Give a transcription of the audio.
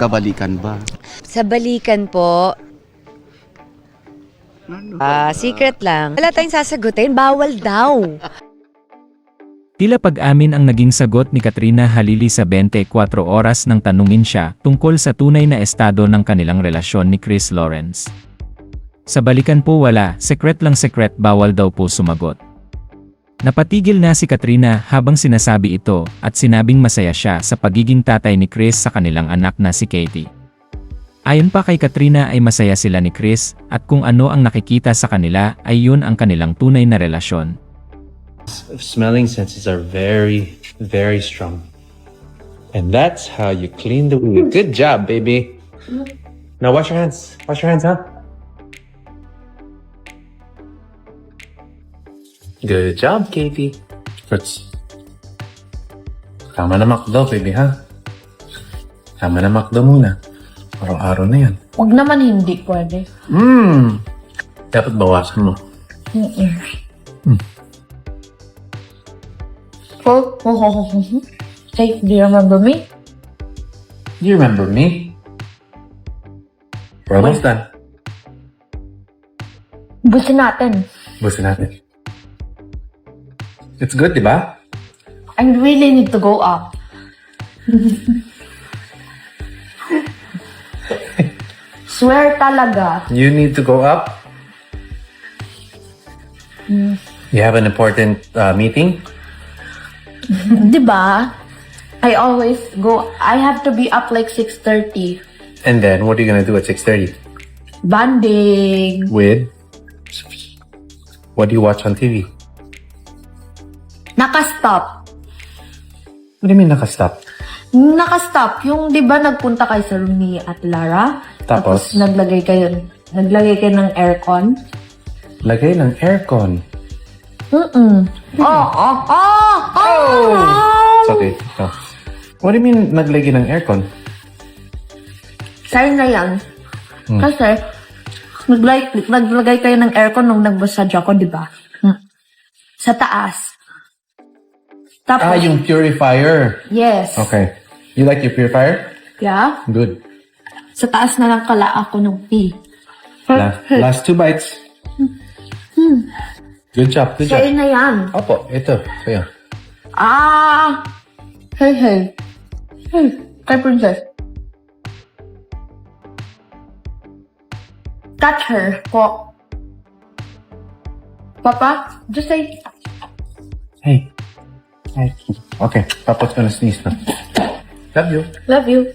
Kabalikan ba? Sa balikan po, secret lang. Wala tayong sasagutin, bawal daw. Tila pag-amin ang naging sagot ni Katrina Halili sa 24 oras nang tanungin siya tungkol sa tunay na estado ng kanilang relasyon ni Chris Lawrence. Sa balikan po wala, secret lang secret, bawal daw po sumagot. Napatigil na si Katrina habang sinasabi ito at sinabing masaya siya sa pagiging tatay ni Chris sa kanilang anak na si Katie. Ayon pa kay Katrina ay masaya sila ni Chris at kung ano ang nakikita sa kanila ay yun ang kanilang tunay na relasyon. Smelling senses are very, very strong. And that's how you clean the weed. Good job, baby. Now wash your hands. Wash your hands, huh? Good job, Katie. Fruits. Tama na McDo, baby, ha? Tama na McDo muna. Araw-araw na yan. Huwag naman hindi pwede. Dapat bawasan mo. Hey, do you remember me? Do you remember me? We're almost done. Busin natin. Busin natin. It's good, di ba? I really need to go up. Swear talaga. You need to go up? You have an important meeting? Diba? I always go, I have to be up like 6:30. And then, what are you gonna do at 6:30? Banding. With? What do you watch on TV? Nakastop. What do you mean nakastop? Nakastop. Yung di ba nagpunta kayo sa room ni at Lara? Tapos? naglagay kayo ng aircon? Lagay ng aircon. It's okay. No. What do you mean naglagay ng aircon? Sign na yan. Kasi, naglagay kayo ng aircon nung nag-massage ako, di ba? Sa taas. Tapos, Yung purifier. yes. Okay. You like your purifier? Yeah. Good. Sa taas na lang kala ako nung pee. Last 2 bites. Good job, good job. Sa'yo na yan. Opo, ito. Sa'yo. Hey, hey. Hey, kay princess. Touch her po. Papa, just say, Hey. Hey. Okay, Papa's gonna sneeze now. Love you. love you.